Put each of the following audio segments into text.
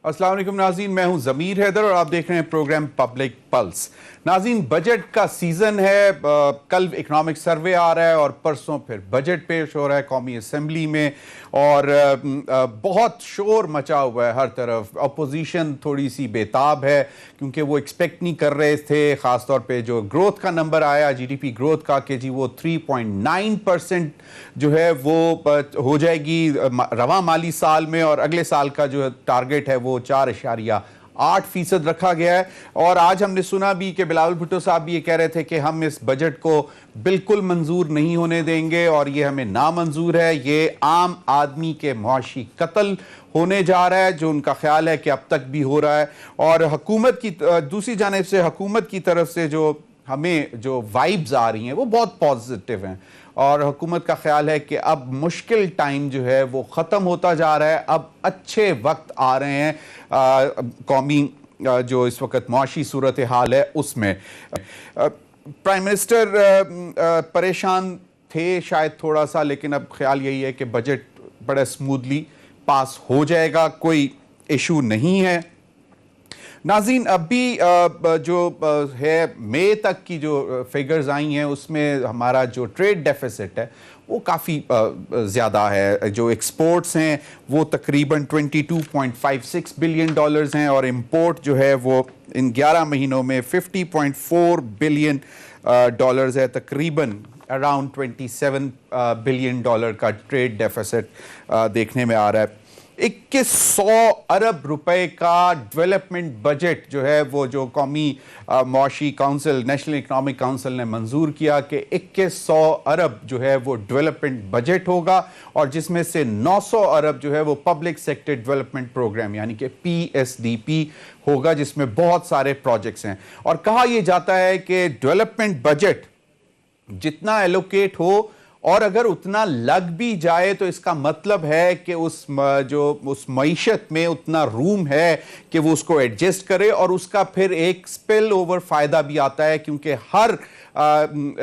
अस्सलाम वालेकुम नाज़रीन, मैं हूं ज़मीर हैदर और आप देख रहे हैं प्रोग्राम पब्लिक पल्स। नाज़रीन, बजट का सीज़न है। कल इकनॉमिक सर्वे आ रहा है और परसों फिर बजट पेश हो रहा है कौमी असम्बली में और बहुत शोर मचा हुआ है हर तरफ। अपोजिशन थोड़ी सी बेताब है क्योंकि वो एक्सपेक्ट नहीं कर रहे थे, ख़ासतौर पे जो ग्रोथ का नंबर आया जीडीपी ग्रोथ का कि जी वो 3.9% जो है वो हो जाएगी रवा माली साल में, और अगले साल का जो टारगेट है वो 4.8% रखा गया है। और आज हमने सुना भी कि बिलावल भुट्टो साहब भी ये कह रहे थे कि हम इस बजट को बिल्कुल मंजूर नहीं होने देंगे और ये हमें नामंजूर है, ये आम आदमी के मुआशी कत्ल होने जा रहा है, जो उनका ख्याल है कि अब तक भी हो रहा है। और हुकूमत की दूसरी जानिब से हुकूमत की तरफ से जो हमें जो वाइब्स आ रही हैं वो बहुत पॉजिटिव हैं और हुकूमत का ख्याल है कि अब मुश्किल टाइम जो है वो ख़त्म होता जा रहा है, अब अच्छे वक्त आ रहे हैं कौमी जो इस वक्त मुआशी सूरत हाल है उसमें। प्राइम मिनिस्टर परेशान थे शायद थोड़ा सा, लेकिन अब ख्याल यही है कि बजट बड़ा स्मूथली पास हो जाएगा, कोई इशू नहीं है। नाज़रीन, अभी जो है मई तक की जो फिगर्स आई हैं उसमें हमारा जो ट्रेड डेफिसिट है वो काफ़ी ज़्यादा है। जो एक्सपोर्ट्स हैं वो तकरीबन $22.56 बिलियन हैं और इंपोर्ट जो है वो इन 11 महीनों में $50.4 बिलियन है, तकरीबन अराउंड $27 बिलियन का ट्रेड डेफिसिट देखने में आ रहा है। 2100 अरब रुपए का डेवलपमेंट बजट जो है वो जो कौमी मुआशी काउंसिल नेशनल इकनॉमिक काउंसिल ने मंजूर किया कि 2100 अरब जो है वो डेवलपमेंट बजट होगा और जिसमें से 900 अरब जो है वो पब्लिक सेक्टर डेवलपमेंट प्रोग्राम यानी कि PSDP होगा, जिसमें बहुत सारे प्रोजेक्ट्स हैं। और कहा यह जाता है कि डेवलपमेंट बजट जितना एलोकेट हो और अगर उतना लग भी जाए तो इसका मतलब है कि उस मईशत में उतना रूम है कि वो उसको एडजस्ट करे और उसका फिर एक स्पिल ओवर फायदा भी आता है, क्योंकि हर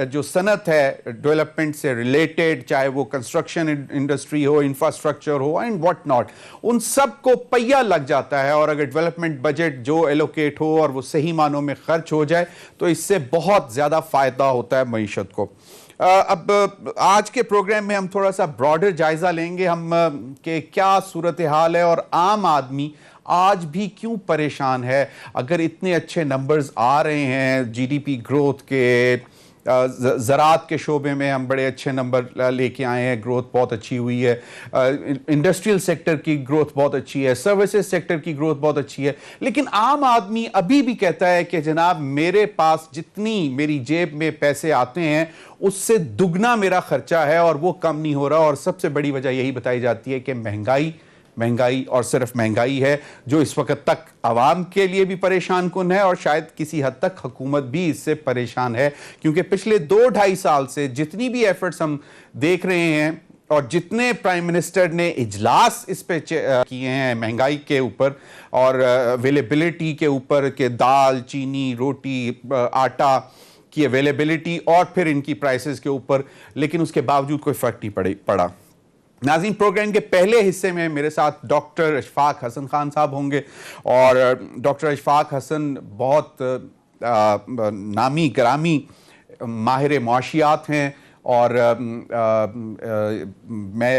जो सनत है डेवलपमेंट से रिलेटेड, चाहे वो कंस्ट्रक्शन इंडस्ट्री हो, इंफ्रास्ट्रक्चर हो एंड व्हाट नॉट, उन सब को पहिया लग जाता है। और अगर डेवलपमेंट बजट जो एलोकेट हो और वो सही मानों में खर्च हो जाए तो इससे बहुत ज़्यादा फायदा होता है मईशत को। अब आज के प्रोग्राम में हम थोड़ा सा ब्रॉडर जायजा लेंगे हम कि क्या सूरत हाल है और आम आदमी आज भी क्यों परेशान है। अगर इतने अच्छे नंबर्स आ रहे हैं जीडीपी ग्रोथ के, ज़राअत के शोबे में हम बड़े अच्छे नंबर लेके आए हैं, ग्रोथ बहुत अच्छी हुई है, इंडस्ट्रियल सेक्टर की ग्रोथ बहुत अच्छी है, सर्विसेज सेक्टर की ग्रोथ बहुत अच्छी है, लेकिन आम आदमी अभी भी कहता है कि जनाब मेरे पास जितनी मेरी जेब में पैसे आते हैं उससे दुगना मेरा खर्चा है और वो कम नहीं हो रहा। और सबसे बड़ी वजह यही बताई जाती है कि महंगाई और सिर्फ महंगाई है जो इस वक्त तक आवाम के लिए भी परेशान कुन है और शायद किसी हद तक हुकूमत भी इससे परेशान है, क्योंकि पिछले 2-2.5 साल से जितनी भी एफर्ट्स हम देख रहे हैं और जितने प्राइम मिनिस्टर ने इजलास इस पे किए हैं महंगाई के ऊपर और अवेलेबिलिटी के ऊपर के दाल, चीनी, रोटी, आटा की अवेलेबिलिटी और फिर इनकी प्राइसेस के ऊपर, लेकिन उसके बावजूद कोई फर्क नहीं पड़ा। नाज़रीन, प्रोग्राम के पहले हिस्से में मेरे साथ डॉक्टर अशफाक हसन खान साहब होंगे और डॉक्टर अशफाक हसन बहुत नामी ग्रामी माहिर मुआशियात हैं और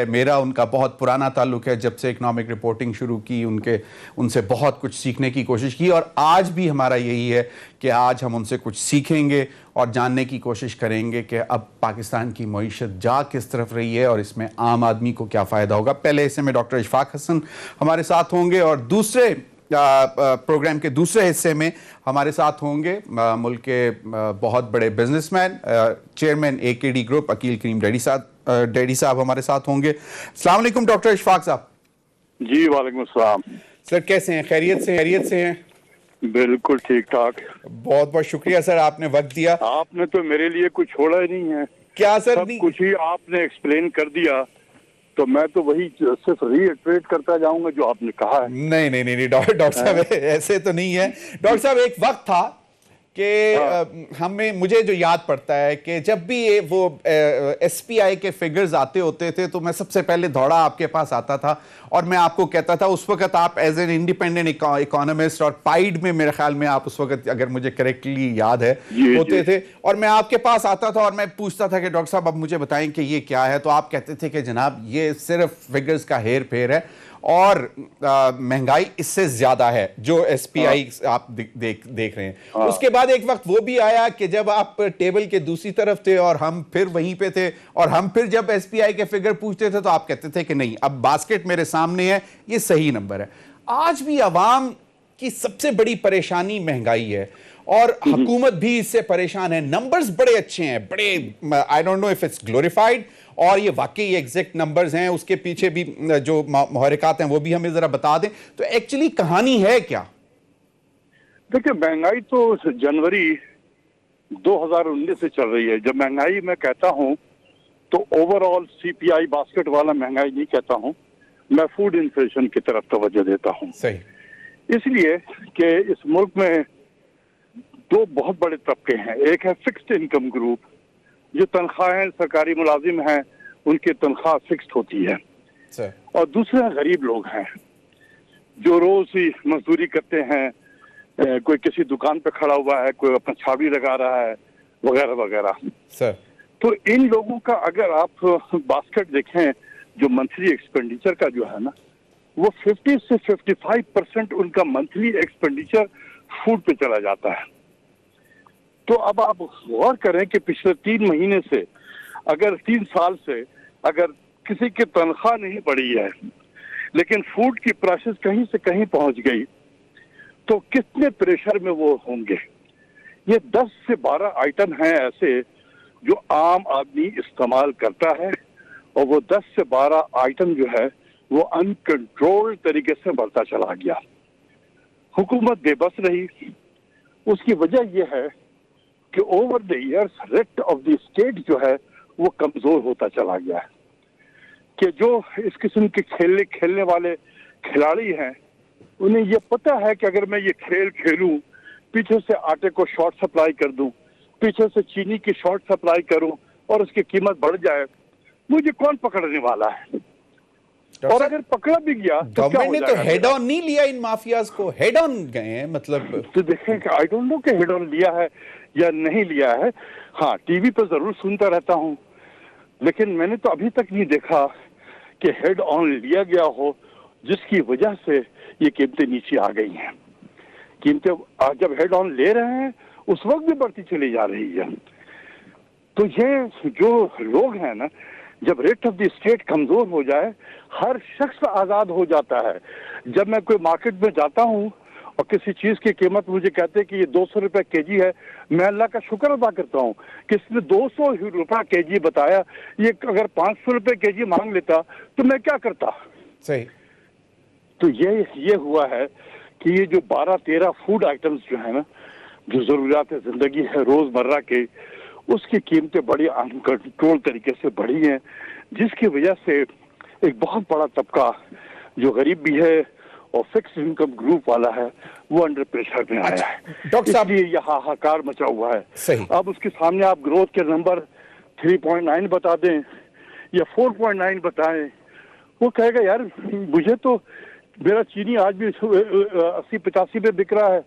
मेरा उनका बहुत पुराना ताल्लुक़ है। जब से इकनॉमिक रिपोर्टिंग शुरू की उनसे बहुत कुछ सीखने की कोशिश की और आज भी हमारा यही है कि आज हम उनसे कुछ सीखेंगे और जानने की कोशिश करेंगे कि अब पाकिस्तान की मईशत जा किस तरफ रही है और इसमें आम आदमी को क्या फ़ायदा होगा। पहले हिस्से में डॉक्टर अशफाक हसन हमारे साथ होंगे और दूसरे प्रोग्राम के दूसरे हिस्से में हमारे साथ होंगे मुल्क के बहुत बड़े businessman, chairman AKD group Aqeel Karim Dhedhi साहब हमारे साथ होंगे। अस्सलाम वालेकुम डॉक्टर अशफाक साहब। जी वालेकुम अस्सलाम सर, कैसे हैं? खैरियत से हैं? बिल्कुल ठीक ठाक। बहुत बहुत शुक्रिया सर, आपने वक्त दिया। आपने तो मेरे लिए कुछ छोड़ा ही नहीं है। क्या सर? सब कुछ ही आपने एक्सप्लेन कर दिया, तो मैं तो वही सिर्फ रीइटरेट करता जाऊंगा जो आपने कहा है। नहीं डॉक्टर साहब ऐसे तो नहीं है। डॉक्टर साहब, एक वक्त था कि हमें मुझे जो याद पड़ता है कि जब भी ये वो एसपीआई के फिगर्स आते होते थे तो मैं सबसे पहले दौड़ा आपके पास आता था और मैं आपको कहता था, उस वक्त आप एज एन इंडिपेंडेंट इकोनॉमिस्ट और पाइड में मेरे ख्याल में आप उस वक्त, अगर मुझे करेक्टली याद है, होते थे, और मैं आपके पास आता था और मैं पूछता था कि डॉक्टर साहब अब मुझे बताएं कि ये क्या है, तो आप कहते थे कि जनाब ये सिर्फ फिगर्स का हेर फेर है और महंगाई इससे ज्यादा है जो एसपीआई आप देख रहे हैं। उसके बाद एक वक्त वो भी आया कि जब आप टेबल के दूसरी तरफ थे और हम फिर वहीं पे थे, और हम फिर जब एसपीआई के फिगर पूछते थे तो आप कहते थे कि नहीं, अब बास्केट मेरे सामने है, ये सही नंबर है। आज भी अवाम की सबसे बड़ी परेशानी महंगाई है और हुकूमत भी इससे परेशान है। नंबर्स बड़े अच्छे हैं, बड़े, I don't know if it's glorified, और ये वाकई एग्जैक्ट नंबर्स हैं, उसके पीछे भी जो मुहर्रिकात हैं वो भी हमें जरा बता दें, तो एक्चुअली कहानी है क्या? देखिए, महंगाई तो जनवरी 2019 से चल रही है। जब महंगाई मैं कहता हूं तो ओवरऑल सीपीआई बास्केट वाला महंगाई नहीं कहता हूं, मैं फूड इन्फ्लेशन की तरफ तवज्जो देता हूं। सही, इसलिए कि इस मुल्क में दो बहुत बड़े तबके हैं। एक है फिक्स्ड इनकम ग्रुप, जो तनख्वाहें सरकारी मुलाजिम हैं उनकी तनख्वाह फिक्स्ड होती है, और दूसरे गरीब लोग हैं जो रोज ही मजदूरी करते हैं, कोई किसी दुकान पे खड़ा हुआ है, कोई अपना छाबड़ी लगा रहा है, वगैरह वगैरह। सर, तो इन लोगों का अगर आप बास्केट देखें, जो मंथली एक्सपेंडिचर का जो है ना, वो 50 से 55% उनका मंथली एक्सपेंडिचर फूड पे चला जाता है। तो अब आप गौर करें कि पिछले 3 महीने से, अगर 3 साल से अगर किसी की तनख्वाह नहीं बढ़ी है लेकिन फूड की प्राइसेस कहीं से कहीं पहुंच गई, तो कितने प्रेशर में वो होंगे। ये 10 से 12 आइटम हैं ऐसे जो आम आदमी इस्तेमाल करता है, और वो 10 से 12 आइटम जो है वो अनकंट्रोल्ड तरीके से बढ़ता चला गया। हुकूमत बेबस रही। उसकी वजह यह है कि over the years rate of the state जो है वो कमजोर होता चला गया है, कि जो इस किस्म के खेलने वाले खिलाड़ी हैं उन्हें ये पता है कि अगर मैं ये खेल खेलूं, पीछे से आटे को शॉर्ट सप्लाई कर दूं, पीछे से चीनी की शॉर्ट सप्लाई करूं और उसकी कीमत बढ़ जाए, मुझे कौन पकड़ने वाला है। और अगर पकड़ा भी गया तो गवर्नमेंट ने तो हेड ऑन नहीं लिया इन माफियाज को, हेड ऑन गए हैं मतलब। तो देखें कि आई डोंट नो कि हेड ऑन लिया है या नहीं लिया है। हाँ, टीवी पर जरूर सुनता रहता हूं, लेकिन मैंने तो अभी तक नहीं देखा कि हेड ऑन लिया गया हो जिसकी वजह से ये कीमतें नीचे आ गई हैं। कीमतें जब हेड ऑन ले रहे हैं उस वक्त भी बढ़ती चली जा रही है। तो ये जो लोग हैं ना, जब रेट ऑफ द स्टेट कमजोर हो जाए, हर शख्स आजाद हो जाता है। जब मैं कोई मार्केट में जाता हूँ और किसी चीज की कीमत मुझे कहते हैं कि ये 200 रुपए केजी है, मैं अल्लाह का शुक्र अदा करता हूँ कि इसने 200 रुपया केजी बताया। ये अगर 500 रुपए केजी मांग लेता तो मैं क्या करता। सही। तो ये हुआ है कि ये जो 12-13 फूड आइटम्स जो है ना, जो जरूरियात जिंदगी है रोजमर्रा के, उसकी कीमतें बड़ी अनकंट्रोल तरीके से बढ़ी हैं, जिसकी वजह से एक बहुत बड़ा तबका जो गरीब भी है और फिक्स इनकम ग्रुप वाला है वो अंडर प्रेशर में आया है। डॉक्टर साहब, इसलिए यह हाहाकार मचा हुआ है। सही। अब उसके सामने आप ग्रोथ के नंबर 3.9 बता दें या 4.9 बताएं, वो कहेगा यार मुझे तो मेरा चीनी आज भी 80-85 पे बिक रहा है,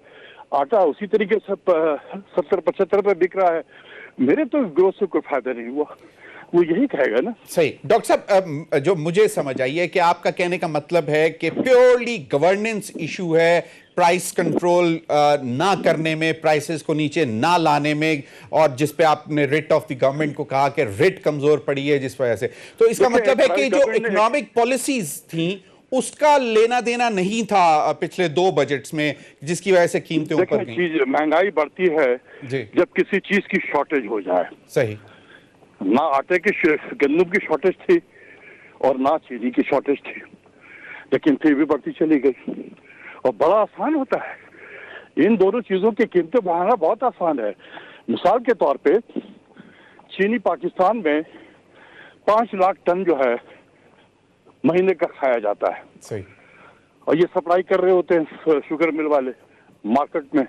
आटा उसी तरीके से 70-75 पे बिक रहा है, मेरे तो ग्रोथ से कोई फायदा नहीं हुआ। वो यही कहेगा ना। सही। डॉक्टर साहब, जो मुझे समझ आई है कि आपका कहने का मतलब है कि प्योरली गवर्नेंस इशू है, प्राइस कंट्रोल ना करने में, प्राइसेस को नीचे ना लाने में, और जिस पे आपने रेट ऑफ द गवर्नमेंट को कहा कि रेट कमजोर पड़ी है जिस वजह से, तो इसका मतलब है कि जो इकोनॉमिक पॉलिसीज थी उसका लेना देना नहीं था पिछले 2 बजट्स में, जिसकी वजह से कीमतें ऊपर गईं। महंगाई बढ़ती है जी, जब किसी चीज की शॉर्टेज हो जाए। सही। ना आटे की गंदम की शॉर्टेज थी और ना चीनी की शॉर्टेज थी, लेकिन फिर भी बढ़ती चली गई। और बड़ा आसान होता है, इन दोनों चीजों की कीमतें बढ़ाना बहुत आसान है। मिसाल के तौर पे चीनी पाकिस्तान में 5 लाख टन जो है महीने का खाया जाता है। सही। और ये सप्लाई कर रहे होते हैं शुगर मिल वाले मार्केट में,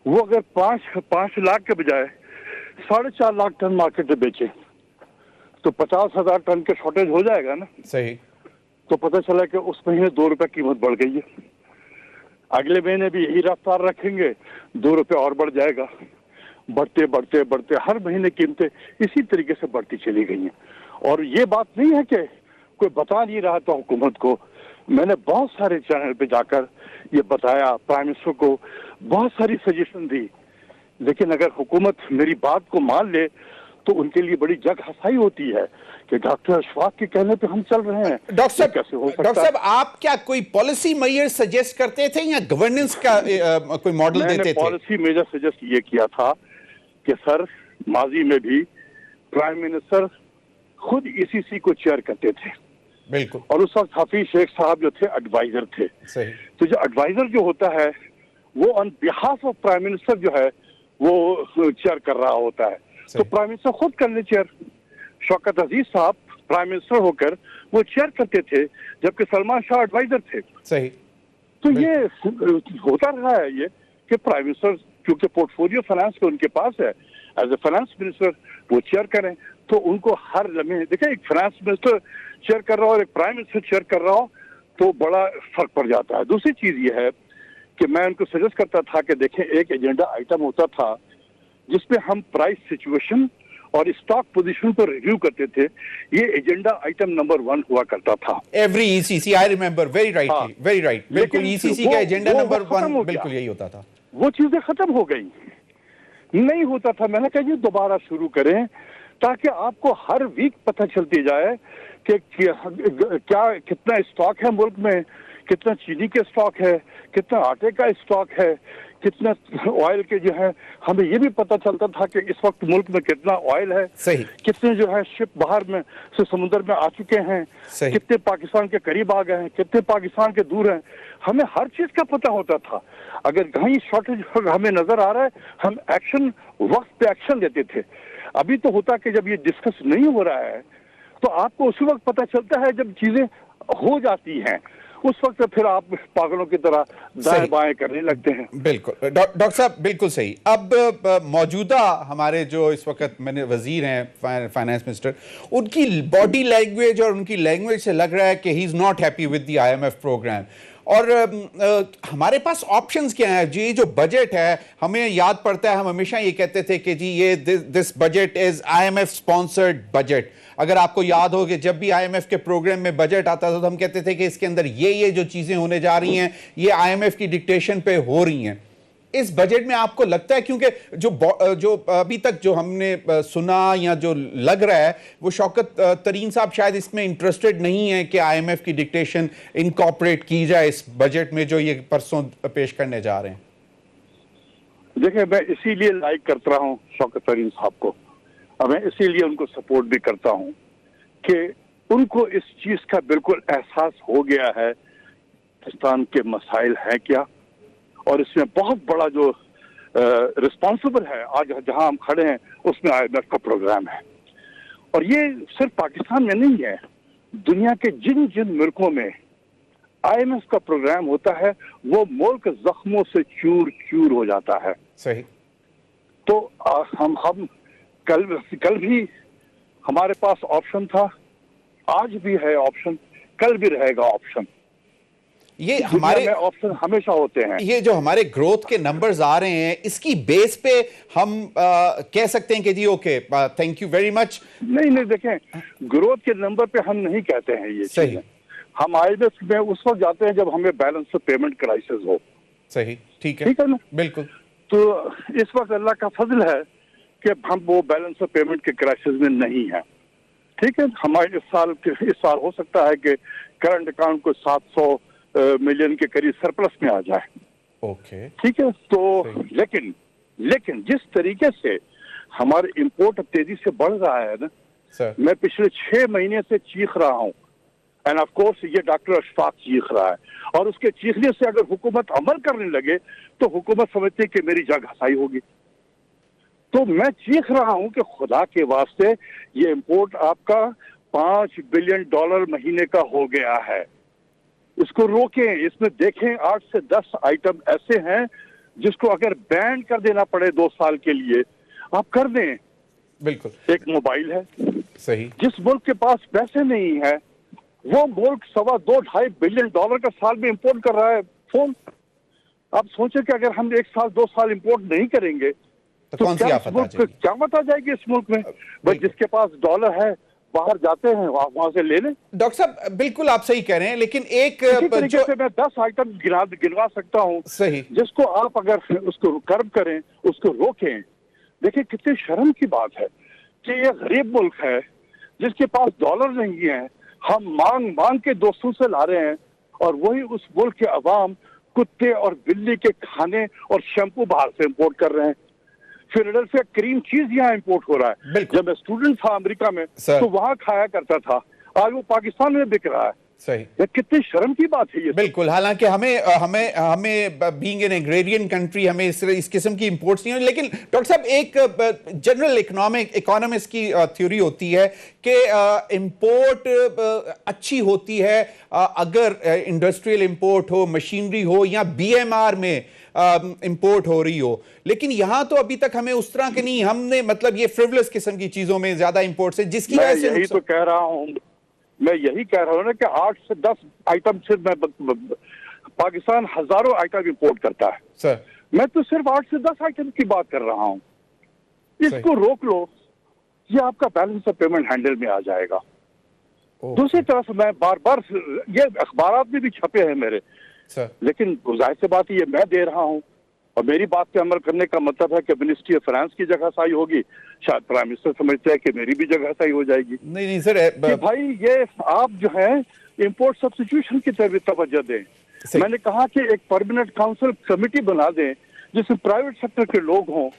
वो अगर पांच लाख के बजाय 4.5 लाख टन मार्केट में बेचे तो 50,000 टन के शॉर्टेज हो जाएगा ना। सही। तो पता चला कि उस महीने 2 रुपए कीमत बढ़ गई है, अगले महीने भी यही रफ्तार रखेंगे, 2 रुपए और बढ़ जाएगा। बढ़ते बढ़ते बढ़ते हर महीने कीमतें इसी तरीके से बढ़ती चली गई हैं। और ये बात नहीं है कि कोई बता नहीं रहा था हुकूमत को। मैंने बहुत सारे चैनल पे जाकर ये बताया, प्राइम मिनिस्टर को बहुत सारी सजेशन दी, लेकिन अगर हुकूमत मेरी बात को मान ले तो उनके लिए बड़ी जग हंसाई होती है कि डॉक्टर अशफाक के कहने पे हम चल रहे हैं। डॉक्टर कैसे हो सकता डॉक्टर साहब, आप क्या कोई पॉलिसी मेजर सजेस्ट करते थे या गवर्नेंस का कोई मॉडल देते थे? पॉलिसी मेजर सजेस्ट ये किया था कि सर, माजी में भी प्राइम मिनिस्टर खुद ईसीसी को चेयर करते थे। बिल्कुल। और उस वक्त हफीज शेख साहब जो थे एडवाइजर थे। सही। तो जो एडवाइजर जो होता है वो on behalf of prime minister जो है वो चेयर कर रहा होता है। तो प्राइम मिनिस्टर खुद कर ले चेयर। शौकत अजीज साहब प्राइम मिनिस्टर होकर वो चेयर करते थे, जबकि सलमान शाह एडवाइजर थे। सही। तो ये होता रहा है ये कि प्राइम मिनिस्टर क्योंकि पोर्टफोलियो फाइनेंस का उनके पास है, एज ए फाइनेंस मिनिस्टर वो चेयर करें तो उनको हर लम्हे, देखिए एक फाइनेंस मिनिस्टर चेयर कर रहा हो और एक प्राइम मिनिस्टर चेयर कर रहा हो तो बड़ा फर्क पड़ जाता है। दूसरी चीज ये है कि मैं उनको सजेस्ट करता था कि देखें, एक एजेंडा आइटम होता था जिसमें हम प्राइस सिचुएशन और स्टॉक पोजीशन को रिव्यू करते थे। ये एजेंडा आइटम नंबर 1 हुआ करता था। Every ECC, I remember very rightly, very right. बिल्कुल, ईसीसी का एजेंडा नंबर 1 बिल्कुल यही होता था। वो चीजें खत्म हो गई, नहीं होता था। मैंने कहा जी दोबारा शुरू करें ताकि आपको हर वीक पता चलती जाए कि क्या कितना स्टॉक है मुल्क में, कितना चीनी के स्टॉक है, कितना आटे का स्टॉक है, कितना ऑयल के जो है। हमें ये भी पता चलता था कि इस वक्त मुल्क में कितना ऑयल है, सही। कितने जो है शिप बाहर में से समुद्र में आ चुके हैं, कितने पाकिस्तान के करीब आ गए हैं, कितने पाकिस्तान के दूर हैं। हमें हर चीज का पता होता था। अगर कहीं शॉर्टेज हमें नजर आ रहा है हम एक्शन, वक्त पे एक्शन लेते थे। अभी तो होता कि जब ये डिस्कस नहीं हो रहा है तो आपको उसी वक्त पता चलता है जब चीजें हो जाती हैं, उस वक्त फिर आप पागलों की तरह दाएं बाएं करने लगते हैं। बिल्कुल डॉक्टर साहब, बिल्कुल सही। अब मौजूदा हमारे जो इस वक्त मैंने वजीर हैं फाइनेंस मिनिस्टर, उनकी बॉडी लैंग्वेज और उनकी लैंग्वेज से लग रहा है कि he is not happy with the IMF programme. और हमारे पास ऑप्शंस क्या हैं जी? जो बजट है, हमें याद पड़ता है, हम हमेशा ये कहते थे कि जी ये this budget is IMF sponsored budget. अगर आपको याद हो कि जब भी IMF के प्रोग्राम में बजट आता था तो हम कहते थे कि इसके अंदर ये जो चीजें होने जा रही हैं ये IMF की डिक्टेशन पे हो रही हैं। इस बजट में आपको लगता है, क्योंकि जो अभी तक जो हमने सुना या जो लग रहा है, वो शौकत तरीन साहब शायद इसमें इंटरेस्टेड नहीं है कि IMF की डिक्टेशन इनकॉर्पोरेट की जाए इस बजट में जो ये परसों पेश करने जा रहे हैं। देखिए, मैं इसीलिए लाइक करता हूं शौकत तरीन साहब को, और मैं इसीलिए उनको सपोर्ट भी करता हूं कि उनको इस चीज का बिल्कुल एहसास हो गया है पाकिस्तान के मसाइल हैं क्या, और इसमें बहुत बड़ा जो रिस्पॉन्सिबल है आज जहां हम खड़े हैं उसमें IMF का प्रोग्राम है। और ये सिर्फ पाकिस्तान में नहीं है, दुनिया के जिन जिन मुल्कों में IMF का प्रोग्राम होता है वो मुल्क जख्मों से चूर चूर हो जाता है। सही। तो हम कल भी हमारे पास ऑप्शन था, आज भी है ऑप्शन, कल भी रहेगा ऑप्शन। ये हमारे ऑप्शन हमेशा होते हैं। ये जो हमारे ग्रोथ के नंबर्स आ रहे हैं, इसकी बेस पे हम कह सकते हैं कि जी okay, thank you very much. नहीं, देखें, ग्रोथ के नंबर पे हम नहीं कहते हैं ये सही। हम IMF में उस वक्त जाते हैं जब हमें बैलेंस ऑफ पेमेंट क्राइसिस हो। सही, ठीक है ना? बिल्कुल। तो इस वक्त अल्लाह का फजल है कि हम वो बैलेंस ऑफ पेमेंट के क्राइसिस में नहीं है। ठीक है, हमारे इस साल हो सकता है कि करंट अकाउंट को 700 मिलियन के करीब सरप्लस में आ जाए। ओके, ठीक है। तो लेकिन जिस तरीके से हमारे इंपोर्ट तेजी से बढ़ रहा है ना सर, मैं पिछले 6 महीने से चीख रहा हूं, एंड ऑफ कोर्स ये डॉक्टर अशफाक चीख रहा है, और उसके चीखने से अगर हुकूमत अमल करने लगे तो हुकूमत समझती है कि मेरी जग हसाई होगी। तो मैं चीख रहा हूं कि खुदा के वास्ते ये इंपोर्ट आपका $5 बिलियन महीने का हो गया है, इसको रोकें। इसमें देखें 8 से 10 आइटम ऐसे हैं जिसको अगर बैन कर देना पड़े 2 साल के लिए, आप कर दें। बिल्कुल। एक मोबाइल है, सही। जिस मुल्क के पास पैसे नहीं है वो मुल्क $2.25 बिलियन का साल में इंपोर्ट कर रहा है फोन। आप सोचे कि अगर हम 1 साल 2 साल इंपोर्ट नहीं करेंगे तो कौन सी आफत आ जाएगी? क्या मत आ जाएगी इस मुल्क में? बस जिसके पास डॉलर है बाहर जाते हैं, वहां से ले लें। डॉक्टर साहब बिल्कुल आप सही कह रहे हैं, लेकिन एक इसी तरीके से मैं 10 आइटम गिनवा सकता हूँ सही, जिसको आप अगर उसको कर्ब करें, उसको रोकें। देखिए कितनी शर्म की बात है कि ये गरीब मुल्क है जिसके पास डॉलर नहीं है, हम मांग मांग के दोस्तों से ला रहे हैं, और वही उस मुल्क के अवाम कुत्ते और बिल्ली के खाने और शैम्पू बाहर से इंपोर्ट कर रहे हैं। फिलाडेल्फिया क्रीम चीज यहाँ इंपोर्ट हो रहा है। जब मैं स्टूडेंट था अमेरिका में तो वहां खाया करता था, आज वो पाकिस्तान में बिक रहा है। सही। ये कितनी शर्म की बात है ये। बिल्कुल, हालांकि हमें बीइंग एन एग्रेरियन कंट्री हमें इस किस्म की इंपोर्ट्स नहीं हो, लेकिन डॉक्टर साहब एक जनरल इकोनॉमिस्ट की थ्योरी होती है कि इंपोर्ट अच्छी होती है अगर इंडस्ट्रियल इंपोर्ट हो, मशीनरी हो, या बीएमआर में इंपोर्ट हो रही हो। लेकिन यहां तो अभी तक हमें उस तरह के नहीं, हमने मतलब ये फ्रिवलेस किस्म की चीजों में ज्यादा इंपोर्ट से, जिसकी वजह से यही तो कह रहा हूं, मैं यही कह रहा हूं ना कि 8 से 10 आइटम सिर्फ पाकिस्तान हजारों आइटम इंपोर्ट करता है सर। मैं तो सिर्फ 8 से 10 आइटम की बात कर रहा हूं। इसको रोक लो, ये आपका बैलेंस ऑफ पेमेंट हैंडल में आ जाएगा। दूसरी तरफ मैं बार बार, ये अखबारात में भी छपे हैं मेरे सर, लेकिन जाहिर सी बात ये मैं दे रहा हूं और मेरी बात पे अमल करने का मतलब है कि मिनिस्ट्री ऑफ फाइनेंस की जगह साई होगी, शायद प्राइम मिनिस्टर समझते हैं कि मेरी भी जगह साई हो जाएगी। नहीं सर, कि भाई ये आप जो है इंपोर्ट सब्स्टिट्यूशन की तरफ तवज्जो दें। मैंने कहा कि एक परमानेंट काउंसिल कमेटी बना दें जिसमें प्राइवेट सेक्टर के लोग हों,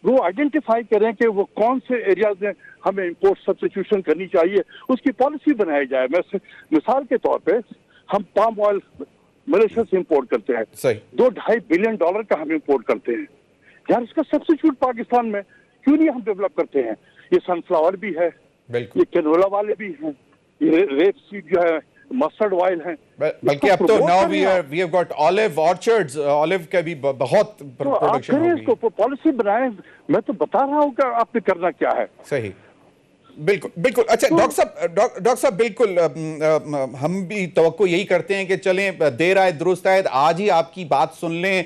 वो आइडेंटिफाई करें कि वो कौन से एरियाज में हमें इंपोर्ट सब्स्टिट्यूशन करनी चाहिए, उसकी पॉलिसी बनाई जाए। मैं मिसाल के तौर पे हम पाम ऑयल मलेशिया से इंपोर्ट करते हैं, $2.25 बिलियन का हम इंपोर्ट करते हैं। यार इसका सब्स्टिट्यूट पाकिस्तान में क्यों नहीं हम डेवलप करते हैं? ये सनफ्लावर भी है, ये कैनोला वाले भी हैं, ये रेप सीड जो है, मस्टर्ड ऑयल है, बल्कि अब तो now we have got olive orchards, olive का भी बहुत प्रोडक्शन हो गई। इसको पॉलिसी बनाएं। मैं तो बता रहा हूँ कि आपने करना क्या है। सही, बिल्कुल बिल्कुल। अच्छा डॉक्टर साहब बिल्कुल, हम भी तवक्को यही करते हैं कि चलें, देर आए दुरुस्त आए, आज ही आपकी बात सुन लें,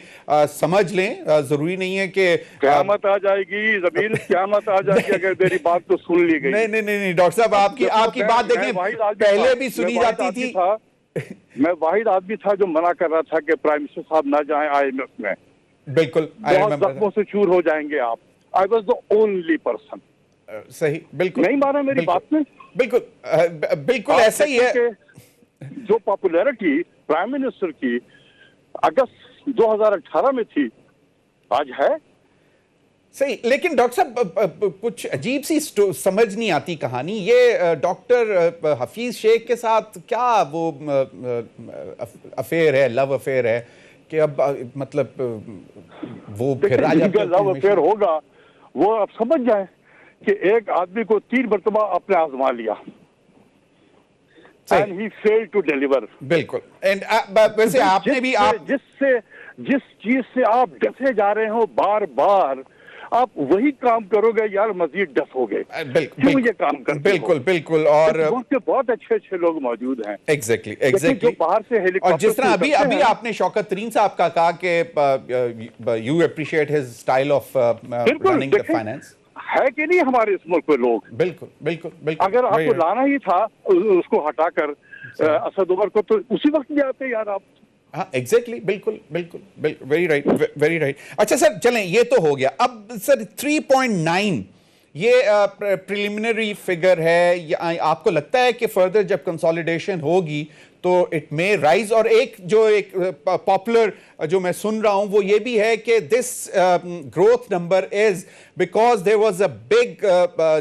समझ लें, जरूरी नहीं है कि क़यामत आ जाएगी, ज़मीन क़यामत आ जाएगी अगर मेरी बात तो सुन ली गई। नहीं डॉक्टर साहब, आपकी बात देखें, पहले भी सुनी जाती थी। मैं वाहिद आदमी था जो मना कर रहा था कि प्राइम मिनिस्टर साहब ना जाएं IMF में। बिल्कुल, बहुत जख्मों से चूर हो जाएंगे आप। I was the only person. सही, बिल्कुल नहीं माना मेरी बात में। बिल्कुल ऐसा ही है। जो पॉपुलैरिटी प्राइम मिनिस्टर की अगस्त 2018 में थी, आज है। सही, लेकिन डॉक्टर साहब कुछ अजीब सी समझ नहीं आती कहानी। ये डॉक्टर हफीज शेख के साथ क्या वो अफेयर है, लव अफेयर है कि अब मतलब वो फिर लव अफेयर होगा, वो अब समझ जाए कि एक आदमी को 3 मरतबा आपने आजमा लिया, and he failed to deliver। बिल्कुल। एंड वैसे आपने भी जिस चीज से आप डसे जा रहे हो बार बार, आप वही काम करोगे यार, मजीद डस हो गए। क्यों ये काम करते हो? बिल्कुल। और बहुत अच्छे लोग मौजूद हैं। एग्जैक्टली जो बाहर से हेलीकॉप्टर, और जिस तरह अभी आपने शौकत तरीन साहब का कहा कि you appreciate his style of running the finance, है कि नहीं हमारे इस मुल्क में लोग? बिल्कुल। अगर आपको लाना ही था उसको हटाकर असद उमर को, तो उसी वक्त भी आते यार आप। हाँ एग्जैक्टली, बिल्कुल, वेरी राइट। अच्छा सर, चलें, ये तो हो गया। अब सर 3.9 ये प्रिलिमिनरी फिगर है, आपको लगता है कि फर्दर जब कंसोलिडेशन होगी तो इट मे राइज? और एक पॉपुलर जो मैं सुन रहा हूं वो ये भी है कि this growth number is because there was a big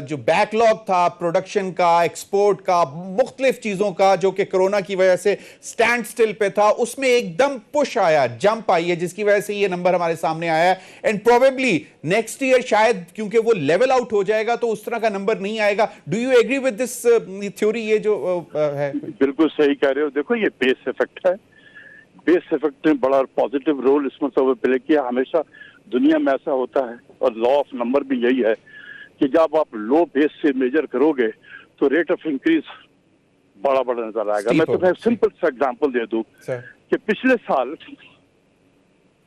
जो बैकलॉग था प्रोडक्शन का, एक्सपोर्ट का, मुख्तलिफ चीजों का, जो कि कोरोना की वजह से स्टैंड स्टिल पे था, उसमें एकदम पुश आया, जंप आई है, जिसकी वजह से ये नंबर हमारे सामने आया है। एंड प्रोबेबली नेक्स्ट ईयर शायद क्योंकि वो लेवल आउट हो जाएगा तो उस तरह का नंबर नहीं आएगा। Do you agree with this theory? ये जो है बिल्कुल सही कह रहे हो। देखो ये बेस इफेक्ट है, बेस इफेक्ट ने बड़ा पॉजिटिव रोल इसमें सब प्ले किया। हमेशा दुनिया में ऐसा होता है और लॉ ऑफ नंबर भी यही है कि जब आप लो बेस से मेजर करोगे तो रेट ऑफ इंक्रीज बड़ा बड़ा नजर आएगा। मैं तुम्हें सिंपल सा एग्जांपल दे दूं कि पिछले साल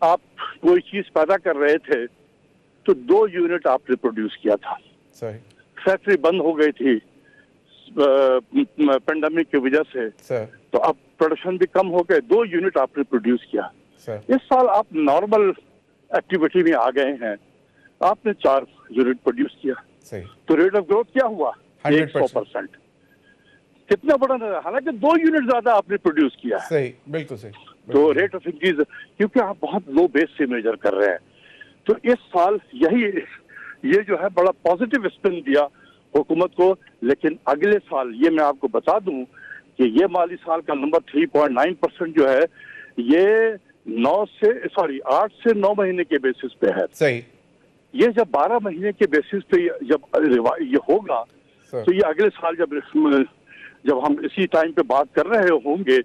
आप कोई चीज पैदा कर रहे थे तो 2 यूनिट आपने प्रोड्यूस किया था, फैक्ट्री बंद हो गई थी पेंडेमिक की वजह से, तो अब प्रोडक्शन भी कम हो गए, 2 यूनिट आपने प्रोड्यूस किया। इस साल आप नॉर्मल एक्टिविटी में आ गए हैं, आपने 4 यूनिट प्रोड्यूस किया, तो रेट ऑफ ग्रोथ क्या हुआ? 100%। कितना बड़ा नजर, हालांकि 2 यूनिट ज्यादा आपने प्रोड्यूस किया है। सही, बिल्कुल सही। तो रेट ऑफ इंक्रीज, क्योंकि आप बहुत लो बेस से मेजर कर रहे हैं, तो इस साल ये जो है बड़ा पॉजिटिव स्पिन दिया हुकूमत को। लेकिन अगले साल ये मैं आपको बता दूं कि ये माली साल का नंबर 3.9% जो है ये 8 से 9 महीने के बेसिस पे है। सही। ये जब 12 महीने के बेसिस पे जब ये होगा तो ये अगले साल जब हम इसी टाइम पे बात कर रहे होंगे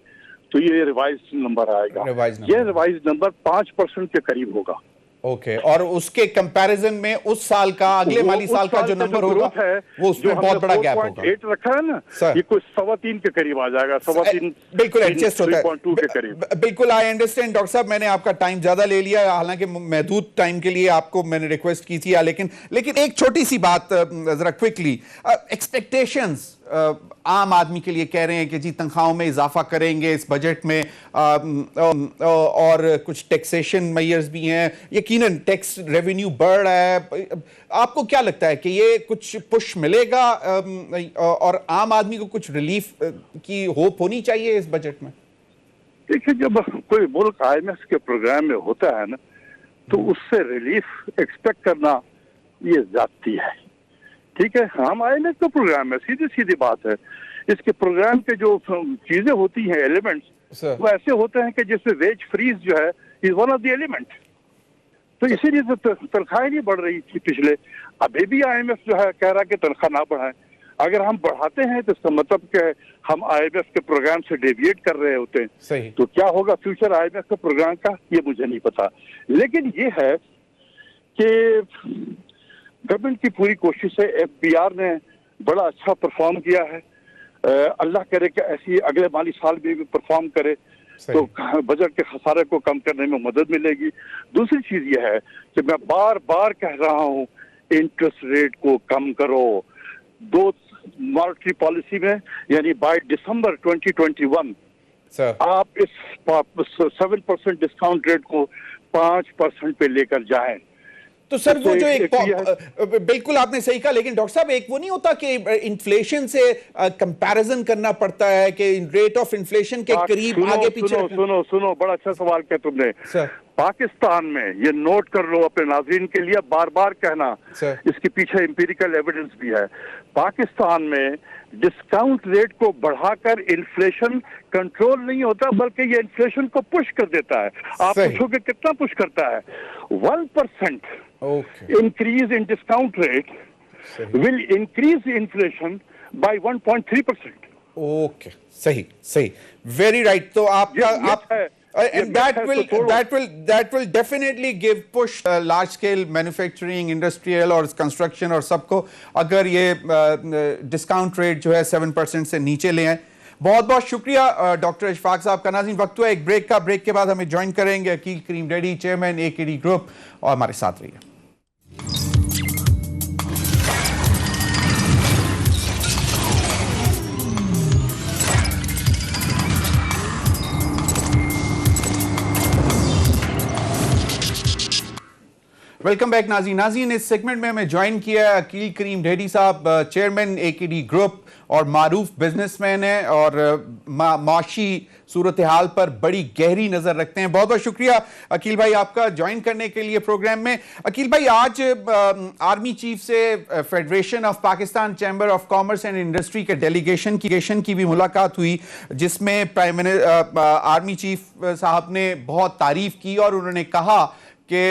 तो ये रिवाइज नंबर आएगा। ये रिवाइज नंबर 5% के करीब होगा। ओके, और उसके कंपैरिजन में उस साल का, अगले माली साल का जो नंबर होगा है वो उसमें बहुत बड़ा गैप होगा। 8 रखा है ना, ये कुछ 3.25 के करीब आ जाएगा। 3.25 बिल्कुल एडजस्ट होता है 3.2 के करीब। बिल्कुल, आई अंडरस्टैंड डॉक्टर साहब, मैंने आपका टाइम ज्यादा ले लिया, हालांकि महदूद टाइम के लिए आपको मैंने रिक्वेस्ट की थी, लेकिन एक छोटी सी बात जरा क्विकली, एक्सपेक्टेशंस आम आदमी के लिए कह रहे हैं कि जी तनख्वाहों में इजाफा करेंगे इस बजट में, और कुछ टैक्सेशन मेजर्स भी हैं, यकीनन टैक्स रेवेन्यू बढ़ रहा है। आपको क्या लगता है कि ये कुछ पुश मिलेगा और आम आदमी को कुछ रिलीफ की होप होनी चाहिए इस बजट में? देखिए, जब कोई मुल्क IMF के प्रोग्राम में होता है ना तो उससे रिलीफ एक्सपेक्ट करना ये ज्यादती है। ठीक है, हम IMF का प्रोग्राम है, सीधी सीधी बात है। इसके प्रोग्राम के जो चीजें होती हैं, एलिमेंट्स, वो ऐसे होते हैं कि जैसे वेज फ्रीज जो है is one of the element. तो इसीलिए तो तनख्वाहें नहीं बढ़ रही थी पिछले। अभी भी IMF जो है कह रहा है कि तनख्वाह ना बढ़ाएं। अगर हम बढ़ाते हैं तो इसका मतलब कि हम IMF के प्रोग्राम से डेविएट कर रहे होते हैं। तो क्या होगा फ्यूचर IMF के प्रोग्राम का, ये मुझे नहीं पता। लेकिन ये है कि गवर्नमेंट की पूरी कोशिश है, FBR ने बड़ा अच्छा परफॉर्म किया है। अल्लाह करे कि ऐसी अगले माली साल भी परफॉर्म करे तो बजट के खसारे को कम करने में मदद मिलेगी। दूसरी चीज ये है कि मैं बार बार कह रहा हूँ, इंटरेस्ट रेट को कम करो। 2 मॉनेटरी पॉलिसी में, यानी बाय दिसंबर 2021 आप इस 7% डिस्काउंट रेट को 5% पे लेकर जाएं। तो सर वो जो एक बिल्कुल आपने सही कहा, लेकिन डॉक्टर साहब एक वो नहीं होता कि इन्फ्लेशन से कंपैरिजन करना पड़ता है कि रेट ऑफ इन्फ्लेशन के करीब आगे पीछे। सुनो, बड़ा अच्छा सवाल किया तुमने। पाकिस्तान में, ये नोट कर लो अपने नाज़रीन के लिए, बार बार कहना, इसके पीछे एम्पिरिकल एविडेंस भी है। पाकिस्तान में डिस्काउंट रेट को बढ़ाकर इन्फ्लेशन कंट्रोल नहीं होता, बल्कि ये इन्फ्लेशन को पुश कर देता है। आप पूछोगे कितना पुश करता है? 1% increase in discount rate will increase the inflation by 1.3%. Okay, सही, very right. तो आपका and that will definitely give push large scale manufacturing, industrial और construction और सबको, अगर ये डिस्काउंट रेट जो है 7% से नीचे ले आए। बहुत बहुत शुक्रिया डॉक्टर इशफाक साहब का। नाज़रीन, वक्त हुआ एक ब्रेक का। ब्रेक के बाद हमें ज्वाइन करेंगे Aqeel Karim daddy, chairman AKD group, और हमारे साथ रहिए। वेलकम बैक नाज़रीन, इस सेगमेंट में हमें ज्वाइन किया है अकील करीम डैडी साहब, चेयरमैन AKD ग्रुप और मारूफ बिजनेसमैन है और माशी सूरत हाल पर बड़ी गहरी नज़र रखते हैं। बहुत बहुत शुक्रिया अकील भाई आपका ज्वाइन करने के लिए प्रोग्राम में। अकील भाई, आज आर्मी चीफ से federation of Pakistan chamber of commerce and industry के डेलीगेशन की भी मुलाकात हुई, जिसमें आर्मी चीफ साहब ने बहुत तारीफ की और उन्होंने कहा कि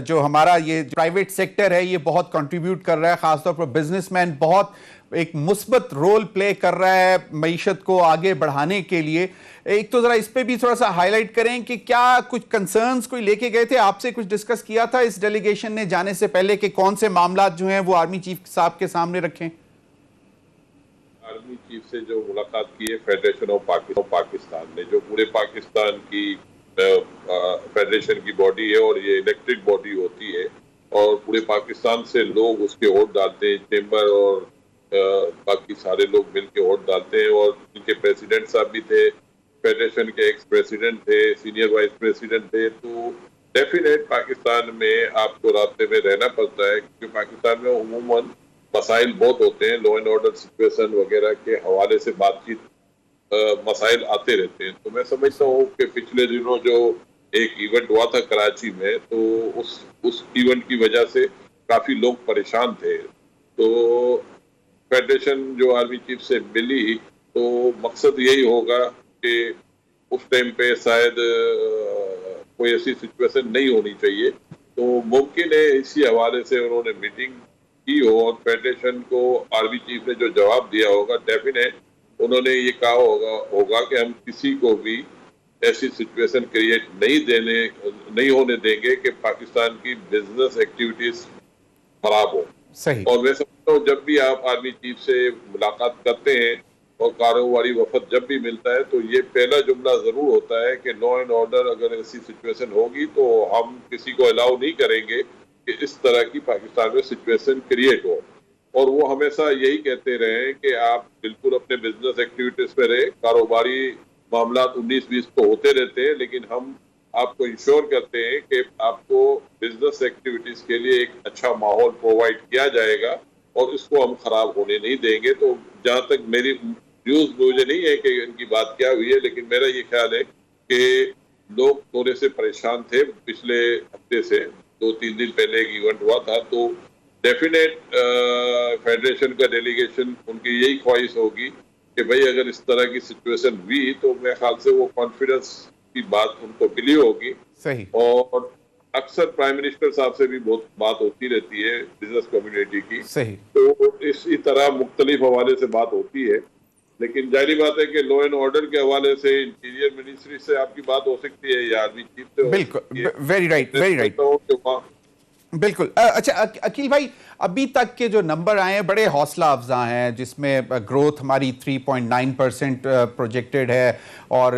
जो हमारा ये प्राइवेट सेक्टर है ये बहुत कंट्रीब्यूट कर रहा है, खासतौर पर बिजनेसमैन बहुत एक मुस्बत रोल प्ले कर रहा है मईशत को आगे बढ़ाने के लिए। एक तो जरा इस पे भी थोड़ा सा हाईलाइट करें कि क्या कुछ कंसर्न्स कोई लेके गए थे, आपसे कुछ डिस्कस किया था इस डेलीगेशन ने जाने से पहले कि कौन से मामला जो हैं वो आर्मी चीफ साहब के सामने रखें? आर्मी चीफ से जो मुलाकात की है फेडरेशन ऑफ पाकिस्तान ने, जो पूरे पाकिस्तान की फेडरेशन की बॉडी है और ये इलेक्टेड बॉडी होती है और पूरे पाकिस्तान से लोग उसके वोट डालते हैं, चेंबर और बाकी सारे लोग मिलके वोट डालते हैं और इनके प्रेसिडेंट साहब भी थे, फेडरेशन के एक्स प्रेसिडेंट थे, सीनियर वाइस प्रेसिडेंट थे। तो डेफिनेट पाकिस्तान में आपको रास्ते में रहना पड़ता है क्योंकि पाकिस्तान में उमूमन मसाइल बहुत होते हैं, लॉ एंड ऑर्डर सिचुएशन वगैरह के हवाले से बातचीत मसाइल आते रहते हैं। तो मैं समझता हूँ कि पिछले दिनों जो एक इवेंट हुआ था कराची में, तो उस इवेंट की वजह से काफी लोग परेशान थे। तो फेडरेशन जो आर्मी चीफ से मिली तो मकसद यही होगा कि उस टाइम पे शायद कोई ऐसी सिचुएशन नहीं होनी चाहिए। तो मुमकिन है इसी हवाले से उन्होंने मीटिंग की हो और फेडरेशन को आर्मी चीफ ने जो जवाब दिया होगा, डेफिनेट उन्होंने ये कहा होगा कि हम किसी को भी ऐसी सिचुएशन क्रिएट नहीं होने देंगे कि पाकिस्तान की बिजनेस एक्टिविटीज खराब हो। सही। और मैं समझता हूँ जब भी आप आर्मी चीफ से मुलाकात करते हैं और कारोबारी वफद जब भी मिलता है तो ये पहला जुमला जरूर होता है कि लॉ एंड ऑर्डर अगर ऐसी सिचुएशन होगी तो हम किसी को अलाउ नहीं करेंगे कि इस तरह की पाकिस्तान में सिचुएशन क्रिएट हो। और वो हमेशा यही कहते रहे कि आप बिल्कुल अपने बिजनेस एक्टिविटीज पे रहे, कारोबारी मामला 19-20 तो होते रहते हैं, लेकिन हम आपको इंश्योर करते हैं कि आपको बिजनेस एक्टिविटीज के लिए एक अच्छा माहौल प्रोवाइड किया जाएगा और इसको हम खराब होने नहीं देंगे। तो जहां तक मेरी व्यूज मुझे नहीं है कि इनकी बात क्या हुई है, लेकिन मेरा ये ख्याल है कि लोग थोड़े से परेशान थे पिछले हफ्ते से, 2-3 दिन पहले एक इवेंट हुआ था। तो डेफिनेट फेडरेशन का डेलीगेशन उनकी यही ख्वाहिश होगी कि भाई अगर इस तरह की सिचुएशन हुई तो मेरे ख्याल से वो कॉन्फिडेंस की बात उनको मिली होगी। सही। और अक्सर प्राइम मिनिस्टर साहब से भी बहुत बात होती रहती है बिजनेस कम्युनिटी की। सही। तो इसी तरह मुख्तलिफ हवाले से बात होती है, लेकिन जाहिर बात है कि लॉ एंड ऑर्डर के हवाले से इंटीरियर मिनिस्ट्री से आपकी बात हो सकती है या आर्मी चीफ से। बिल्कुल, वेरी राइट, वेरी राइट। बिल्कुल। अच्छा अकील भाई, अभी तक के जो नंबर आए हैं बड़े हौसला अफजा हैं, जिसमें ग्रोथ हमारी 3.9% प्रोजेक्टेड है। और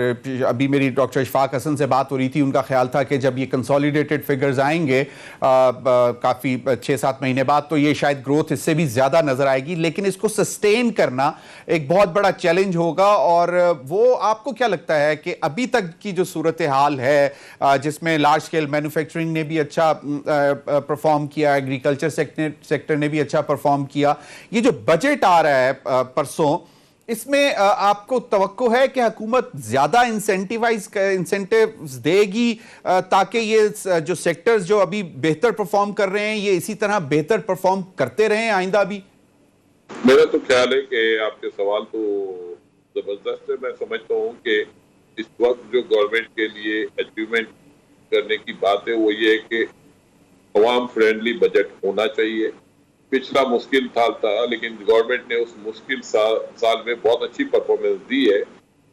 अभी मेरी डॉक्टर इशफाक हसन से बात हो रही थी, उनका ख्याल था कि जब ये कंसोलिडेटेड फिगर्स आएंगे काफ़ी 6-7 महीने बाद तो ये शायद ग्रोथ इससे भी ज़्यादा नज़र आएगी, लेकिन इसको सस्टेन करना एक बहुत बड़ा चैलेंज होगा। और वो आपको क्या लगता है कि अभी तक की जो सूरत हाल है, जिसमें लार्ज स्केल मैन्युफैक्चरिंग ने भी अच्छा परफॉर्म किया, एग्रीकल्चर सेक्टर ने भी अच्छा परफॉर्म किया, ये जो बजट आ रहा है परसों, इसमें आपको तवक्को है कि हुकूमत ज्यादा इंसेंटिव्स देगी ताकि ये जो सेक्टर्स जो अभी बेहतर परफॉर्म कर रहे हैं ये इसी तरह बेहतर परफॉर्म करते रहें आइंदा भी? मेरा तो ख्याल है कि आपके सवाल तो जबरदस्त है। मैं समझता हूँ कि इस वक्त जो गवर्नमेंट के लिए अचीवमेंट करने की बात है वो ये है कि अवाम फ्रेंडली बजट होना चाहिए। पिछला मुश्किल साल था, लेकिन गवर्नमेंट ने उस मुश्किल साल में बहुत अच्छी परफॉर्मेंस दी है।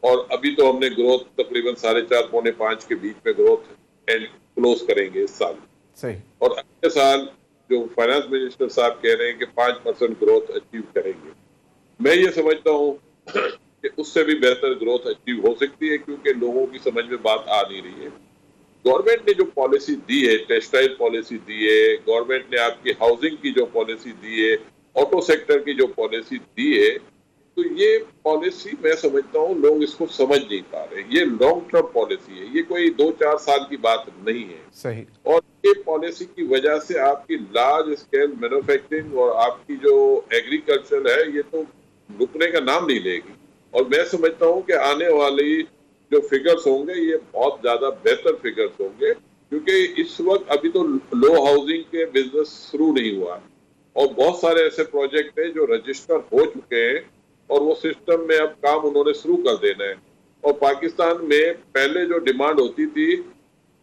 और अभी तो हमने ग्रोथ तकरीबन 4.5-5 के बीच में ग्रोथ एंड क्लोज करेंगे इस साल। सही। और अगले साल जो फाइनेंस मिनिस्टर साहब कह रहे हैं कि 5% ग्रोथ अचीव करेंगे, मैं ये समझता हूँ कि उससे भी बेहतर ग्रोथ अचीव हो सकती है, क्योंकि लोगों की समझ में बात आ नहीं रही है। गवर्नमेंट ने जो पॉलिसी दी है, टेक्सटाइल पॉलिसी दी है, गवर्नमेंट ने आपकी हाउसिंग की जो पॉलिसी दी है, ऑटो सेक्टर की जो पॉलिसी दी है, तो ये पॉलिसी मैं समझता हूँ लोग इसको समझ नहीं पा रहे। ये लॉन्ग टर्म पॉलिसी है, ये कोई 2-4 साल की बात नहीं है। सही। और ये पॉलिसी की वजह से आपकी लार्ज स्केल मैन्युफैक्चरिंग और आपकी जो एग्रीकल्चर है ये तो रुकने का नाम नहीं लेगी। और मैं समझता हूँ कि आने वाली जो फिगर्स होंगे ये बहुत ज्यादा बेहतर फिगर्स होंगे, क्योंकि इस वक्त अभी तो लो हाउसिंग के बिजनेस शुरू नहीं हुआ और बहुत सारे ऐसे प्रोजेक्ट हैं जो रजिस्टर हो चुके हैं और वो सिस्टम में अब काम उन्होंने शुरू कर देना है। और पाकिस्तान में पहले जो डिमांड होती थी,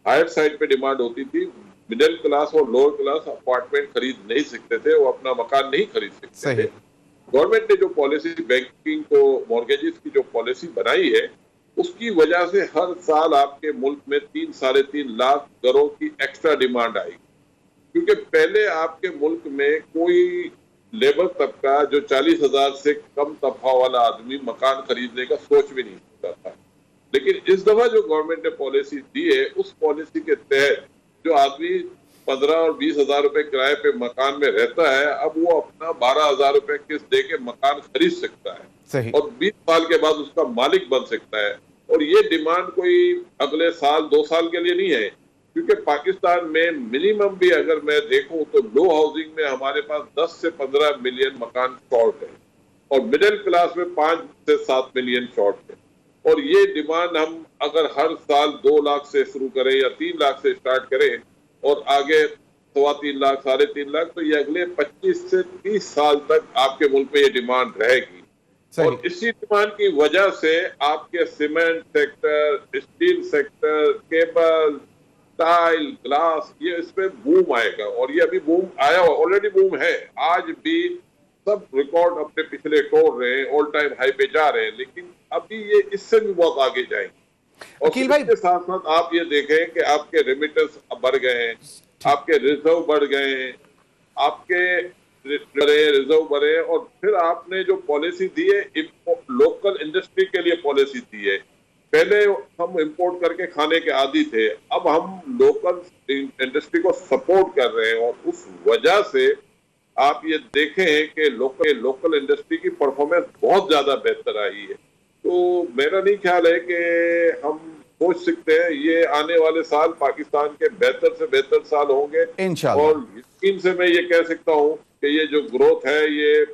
हायर साइड पे डिमांड होती थी, मिडिल क्लास और लोअर क्लास अपार्टमेंट खरीद नहीं सकते थे, वो अपना मकान नहीं खरीद सकते थे। गवर्नमेंट ने जो पॉलिसी बैंकिंग को मॉर्गेजेस की जो पॉलिसी बनाई है, उसकी वजह से हर साल आपके मुल्क में 3-3.5 लाख करोड़ की एक्स्ट्रा डिमांड आएगी। क्योंकि पहले आपके मुल्क में कोई लेबर तबका जो 40,000 से कम तनख्वाह वाला आदमी मकान खरीदने का सोच भी नहीं सकता था। लेकिन इस दफा जो गवर्नमेंट ने पॉलिसी दी है, उस पॉलिसी के तहत जो आदमी 15 और 20,000 रुपए किराए पे मकान में रहता है, अब वो अपना 12,000 रुपए किस्त दे के मकान खरीद सकता है। सही। और 20 साल के बाद उसका मालिक बन सकता है। और ये डिमांड कोई अगले साल 2 साल के लिए नहीं है, क्योंकि पाकिस्तान में मिनिमम भी अगर मैं देखूं तो लो हाउसिंग में हमारे पास 10 से 15 मिलियन मकान शॉर्ट है और मिडिल क्लास में 5 से 7 मिलियन शॉर्ट है। और ये डिमांड हम अगर हर साल 2 लाख से शुरू करें या 3 लाख से स्टार्ट करें और आगे 3.25 लाख 3.5 लाख, तो ये अगले 25 से 30 साल तक आपके मुल्क में ये डिमांड रहेगी। और इसी डिमांड की वजह से आपके cement sector, steel sector, cable, tile, glass, ये इसमें बूम आएगा। और ये अभी बूम आया, ऑलरेडी बूम है। आज भी सब रिकॉर्ड अपने पिछले तोड़ रहे हैं, ऑल टाइम हाई पे जा रहे हैं, लेकिन अभी ये इससे भी बहुत आगे जाएंगे। और इसके साथ साथ आप ये देखें कि आपके रेमिटेंस बढ़ गए हैं, आपके रिजर्व बढ़ गए हैं, आपके रिजर्व बढ़े। और फिर आपने जो पॉलिसी दी है, लोकल इंडस्ट्री के लिए पॉलिसी दी है। पहले हम इंपोर्ट करके खाने के आदी थे, अब हम लोकल इंडस्ट्री को सपोर्ट कर रहे हैं। और उस वजह से आप ये देखें कि लोकल इंडस्ट्री की परफॉर्मेंस बहुत ज्यादा बेहतर आई है। तो मेरा नहीं ख्याल है कि हम सोच सकते हैं ये आने वाले साल पाकिस्तान के बेहतर से बेहतर साल होंगे इंशाअल्लाह। और यकीन से मैं ये कह सकता हूँ कि ये जो ग्रोथ है, ये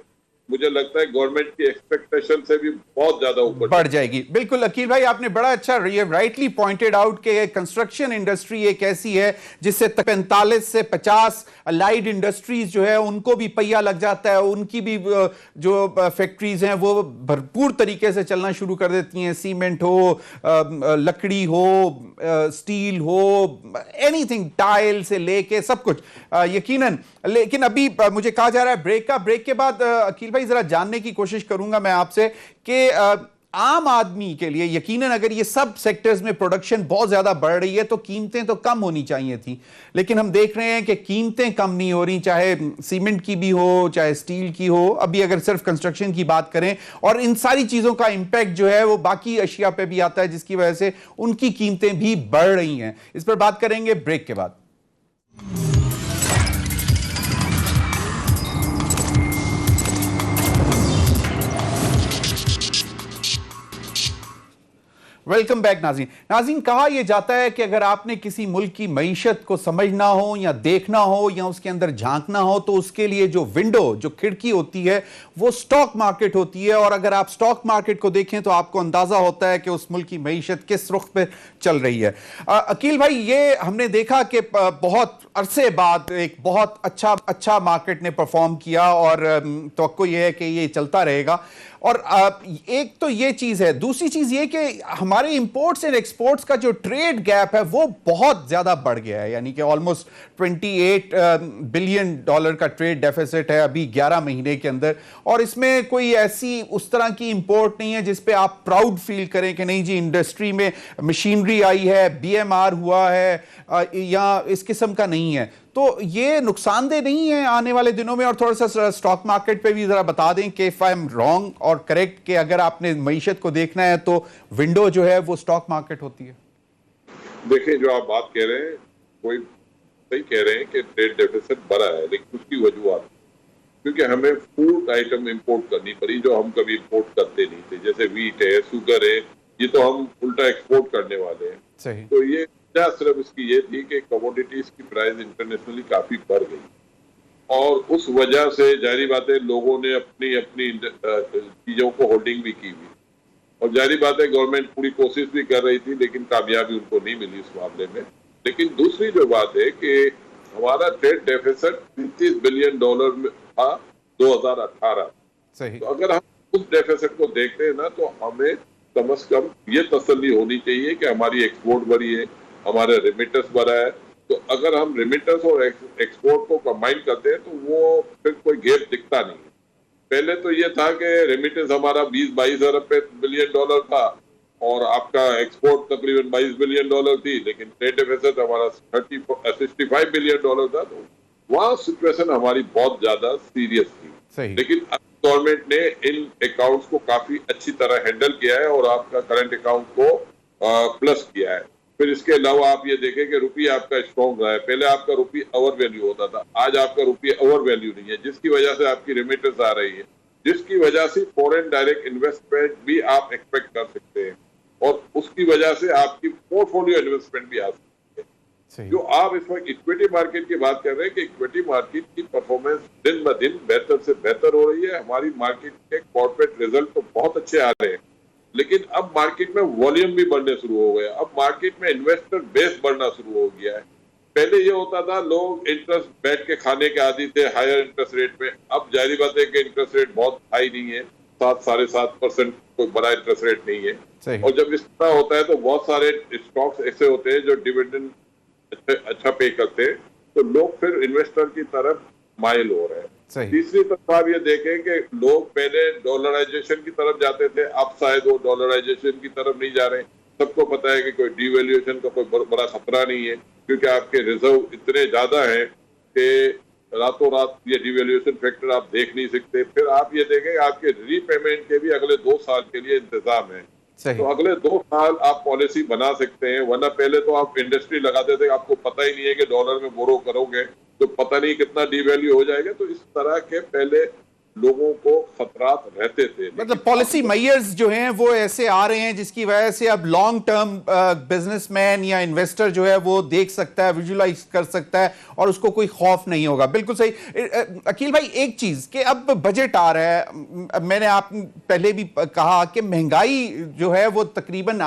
मुझे लगता है गवर्नमेंट की एक्सपेक्टेशन से भी बहुत ज्यादा ऊपर बढ़ जाएगी। बिल्कुल अकील भाई, आपने बड़ा अच्छा राइटली पॉइंटेड आउट कि कंस्ट्रक्शन इंडस्ट्री एक ऐसी है जिससे 45 से 50 अलाइड इंडस्ट्रीज जो है उनको भी पहिया लग जाता है, उनकी भी जो फैक्ट्रीज हैं वो भरपूर तरीके से चलना शुरू कर देती हैं। सीमेंट हो, लकड़ी हो, स्टील हो, एनीथिंग, टाइल से लेके सब कुछ यकीनन। लेकिन अभी मुझे कहा जा रहा है ब्रेक के बाद अकील भाई जरा जानने की कोशिश करूंगा मैं आपसे कि आम आदमी के लिए यकीनन अगर ये सब सेक्टर्स में प्रोडक्शन बहुत ज्यादा बढ़ रही है तो कीमतें तो कम होनी चाहिए थी, लेकिन हम देख रहे हैं कि कीमतें कम नहीं हो रही, चाहे सीमेंट की भी हो चाहे स्टील की हो। अभी अगर सिर्फ कंस्ट्रक्शन की बात करें, और इन सारी चीजों का इंपैक्ट जो है वो बाकी अशिया पे भी आता है जिसकी वजह से उनकी कीमतें भी बढ़ रही हैं। इस पर बात करेंगे ब्रेक के बाद। वेलकम बैक नाज़रीन, कहा यह जाता है कि अगर आपने किसी मुल्क की मईशत को समझना हो या देखना हो या उसके अंदर झांकना हो तो उसके लिए जो विंडो, जो खिड़की होती है वो स्टॉक मार्केट होती है। और अगर आप स्टॉक मार्केट को देखें तो आपको अंदाजा होता है कि उस मुल्क की मईशत किस रुख पे चल रही है। अकील भाई, ये हमने देखा कि बहुत अरसे बाद एक बहुत अच्छा मार्केट ने परफॉर्म किया और तवक्को ये है कि ये चलता रहेगा। और एक तो ये चीज है, दूसरी चीज ये कि हमारे इंपोर्ट्स एंड एक्सपोर्ट्स का जो ट्रेड गैप है वो बहुत ज्यादा बढ़ गया है, यानी कि ऑलमोस्ट 28 बिलियन डॉलर का ट्रेड डेफिसिट है अभी 11 महीने के अंदर। और इसमें कोई ऐसी उस तरह की इंपोर्ट नहीं है जिस पे आप प्राउड फील करें कि नहीं जी इंडस्ट्री में मशीनरी आई है, बीएमआर हुआ है, या इस किस्म का नहीं है। तो ये नुकसानदेह नहीं है आने वाले दिनों में। और थोड़ा सा स्टॉक मार्केट पे भी जरा बता दें कि इफ आई एम रॉन्ग और करेक्ट कि अगर आपने मईशत को देखना है तो विंडो जो है वो स्टॉक मार्केट होती है। देखिए, जो आप बात कह रहे हैं कोई सही कह रहे हैं कि ट्रेड डेफिसिट बढ़ा है, लेकिन उसकी वजूहत क्योंकि हमें फूड आइटम इंपोर्ट करनी पड़ी जो हम कभी इंपोर्ट करते नहीं थे, जैसे वीट है, शुगर है, ये तो हम उल्टा एक्सपोर्ट करने वाले हैं। सही। तो ये सिर्फ इसकी ये थी कि कमोडिटीज की प्राइस इंटरनेशनली काफी बढ़ गई और उस वजह से जाहिर बात है लोगों ने अपनी अपनी चीजों को होल्डिंग भी की हुई। और जाहिर बात है गवर्नमेंट पूरी कोशिश भी कर रही थी लेकिन कामयाबी उनको नहीं मिली इस मामले में। लेकिन दूसरी जो बात है कि हमारा ट्रेड डेफिसिट 35 बिलियन डॉलर में था 2018। सही। तो अगर हम उस डेफिसिट को देखते हैं ना तो हमें कम से कम ये तसल्ली होनी चाहिए कि हमारी एक्सपोर्ट बढ़ी है, हमारा रेमिटेंस बढ़ा है। तो अगर हम रेमिटेंस और एक्सपोर्ट को कंबाइन करते हैं तो वो फिर कोई गैप दिखता नहीं है। पहले तो ये था कि रेमिटेंस हमारा 20-22 अरब बिलियन डॉलर था और आपका एक्सपोर्ट तकरीबन 22 बिलियन डॉलर थी, लेकिन ट्रेड डेफिसिट हमारा 65 बिलियन डॉलर था। तो वहाँ सिचुएशन हमारी बहुत ज्यादा सीरियस थी। लेकिन अब गवर्नमेंट ने इन अकाउंट्स को काफी अच्छी तरह हैंडल किया है और आपका करंट अकाउंट को प्लस किया है। फिर इसके अलावा आप ये देखें कि रुपये आपका स्ट्रॉन्ग रहा है। पहले आपका रुपये ओवर वैल्यू होता था, आज आपका रुपये ओवर वैल्यू नहीं है, जिसकी वजह से आपकी रेमिटेंस आ रही है, जिसकी वजह से फॉरेन डायरेक्ट इन्वेस्टमेंट भी आप एक्सपेक्ट कर सकते हैं और उसकी वजह से आपकी पोर्टफोलियो इन्वेस्टमेंट भी आ सकती है। जो आप इस वक्त इक्विटी मार्केट की बात कर रहे हैं कि इक्विटी मार्केट की परफॉर्मेंस दिन ब दिन बेहतर से बेहतर हो रही है। हमारी मार्केट के कॉर्पोरेट रिजल्ट तो बहुत अच्छे आ रहे हैं, लेकिन अब मार्केट में वॉल्यूम भी बढ़ने शुरू हो गया। अब मार्केट में इन्वेस्टर बेस बढ़ना शुरू हो गया है। पहले ये होता था लोग इंटरेस्ट बैठ के खाने के आदी थे हायर इंटरेस्ट रेट में। अब जाहिर बात है कि इंटरेस्ट रेट बहुत हाई नहीं है, 7-7.5% कोई बड़ा इंटरेस्ट रेट नहीं है। और जब इस तरह होता है तो बहुत सारे स्टॉक्स ऐसे होते हैं जो डिविडेंड अच्छा पे करते हैं, तो लोग फिर इन्वेस्टर की तरफ माइल हो रहे हैं। तीसरी तरफ आप ये देखें कि लोग पहले डॉलराइजेशन की तरफ जाते थे, अब शायद वो डॉलराइजेशन की तरफ नहीं जा रहे। सबको पता है कि कोई डिवैल्यूएशन का कोई बड़ा खतरा नहीं है, क्योंकि आपके रिजर्व इतने ज्यादा हैं कि रातों रात ये डिवैल्यूएशन फैक्टर आप देख नहीं सकते। फिर आप ये देखें आपके रीपेमेंट के भी अगले 2 साल के लिए इंतजाम है, तो अगले 2 साल आप पॉलिसी बना सकते हैं। वरना पहले तो आप इंडस्ट्री लगाते थे, आपको पता ही नहीं है कि डॉलर में बोरो करोगे तो पता नहीं कितना डिवैल्यू हो जाएगा। तो इस तरह के पहले लोगों को खतरात रहते थे। मतलब पॉलिसी मेयर्स जो हैं वो ऐसे आ रहे हैं जिसकी वजह से अब लॉन्ग टर्म बिजनेसमैन या इन्वेस्टर जो है वो देख सकता है, विजुलाइज कर सकता है और उसको कोई खौफ नहीं होगा। बिल्कुल सही। अकील भाई, एक चीज कि अब बजट आ रहा है, मैंने आप पहले भी कहा कि महंगाई जो है वो तकरीबन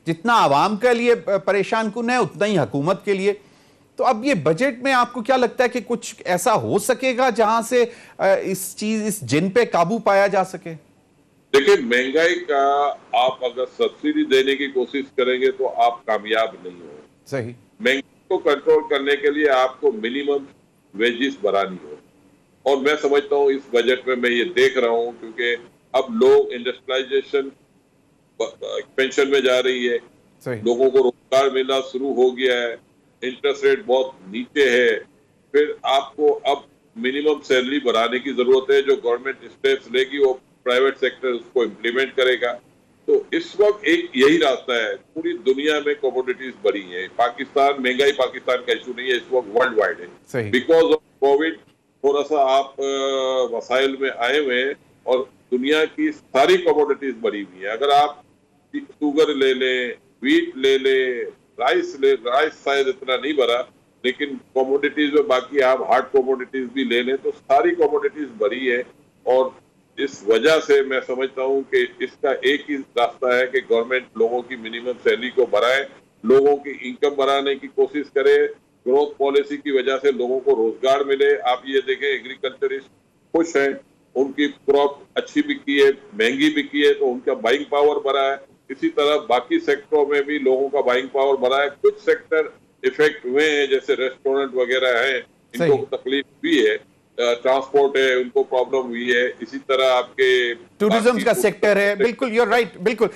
जितना आवाम के लिए परेशान कुन है उतना ही हुकूमत के लिए। तो अब ये बजट में आपको क्या लगता है कि कुछ ऐसा हो सकेगा जहां से इस जिन पे काबू पाया जा सके? देखिए, महंगाई का आप अगर सब्सिडी देने की कोशिश करेंगे तो आप कामयाब नहीं हो। सही। महंगाई को कंट्रोल करने के लिए आपको मिनिमम वेजेस बढ़ानी हो। और मैं समझता हूँ इस बजट में मैं ये देख रहा हूँ, क्योंकि अब लोग इंडस्ट्रियलाइजेशन एक्सपेंशन में जा रही है, लोगों को रोजगार मिलना शुरू हो गया है, इंटरेस्ट रेट बहुत नीचे है। फिर आपको अब मिनिमम सैलरी बढ़ाने की जरूरत है। जो गवर्नमेंट स्टेप्स लेगी वो प्राइवेट सेक्टर उसको इम्प्लीमेंट करेगा। तो इस वक्त एक यही रास्ता है। पूरी दुनिया में कमोडिटीज बढ़ी है। पाकिस्तान, महंगाई पाकिस्तान का इशू नहीं है, इस वक्त वर्ल्ड वाइड है। बिकॉज ऑफ कोविड थोड़ा सा आप वसाइल में आए हुए हैं और दुनिया की सारी कमोडिटीज बढ़ी हुई है। अगर आप शुगर ले लें, व्हीट ले लें, राइस शायद इतना नहीं बढ़ा, लेकिन कमोडिटीज में बाकी आप हार्ड कमोडिटीज भी ले लें तो सारी कमोडिटीज बढ़ी है। और इस वजह से मैं समझता हूं कि इसका एक ही रास्ता है कि गवर्नमेंट लोगों की मिनिमम सैलरी को बढ़ाए, लोगों की इनकम बढ़ाने की कोशिश करे, ग्रोथ पॉलिसी की वजह से लोगों को रोजगार मिले। आप ये देखें एग्रीकल्चरिस्ट खुश हैं, उनकी क्रॉप अच्छी बिकी है, महंगी बिकी है, तो उनका बाइंग पावर बढ़ा है। इसी तरह बाकी सेक्टरों में भी लोगों का बाइंग पावर बढ़ा है। कुछ सेक्टर इफेक्ट हुए हैं, जैसे रेस्टोरेंट वगैरह हैं, इनको तकलीफ हुई है, ट्रांसपोर्ट है, उनको प्रॉब्लम हुई है। इसी तरह आपके टूरिज्म का सेक्टर है। बिल्कुल, यू आर राइट। बिल्कुल।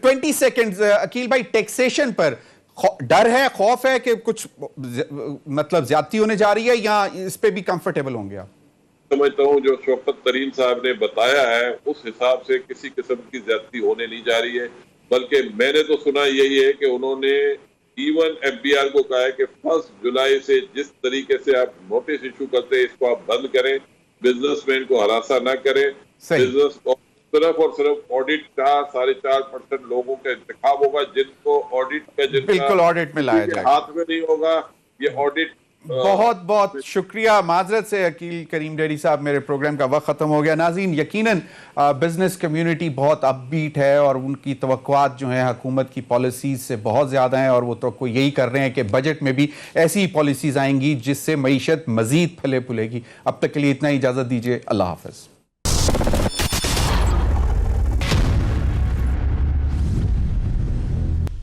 20 सेकेंड्स अकील भाई, टैक्सेशन पर डर है, खौफ है कि कुछ मतलब ज्यादती होने जा रही है, या इस पे भी कंफर्टेबल होंगे आप? समझता हूँ जो शौकत तरीन साहब ने बताया है उस हिसाब से किसी किस्म की ज्यादती होने नहीं जा रही है। बल्कि मैंने तो सुना यही है कि उन्होंने इवन एफबीआर को कहा है कि 1 जुलाई से जिस तरीके से आप नोटिस इशू करते हैं इसको आप बंद करें, बिजनेसमैन को हरासा ना करें। बिजनेस सिर्फ और सिर्फ ऑडिट का 4.5% लोगों का इंतखाब होगा, जिनको ऑडिट का बिल्कुल ऑडिट में लाया जाएगा, हाथ में नहीं होगा ये ऑडिट। बहुत बहुत शुक्रिया। माजरत से अकील करीम डेरी साहब, मेरे प्रोग्राम का वक्त खत्म हो गया। नाज़रीन, यकीनन बिजनेस कम्युनिटी बहुत अपबीट है और उनकी तवक्कुआत जो है हुकूमत की पॉलिसीज से बहुत ज़्यादा हैं, और वो तो कोई यही कर रहे हैं कि बजट में भी ऐसी पॉलिसीज आएंगी जिससे मईशत मज़ीद फले फूलेगी। अब तक के लिए इतना ही, इजाज़त दीजिए। अल्लाह हाफ़िज़।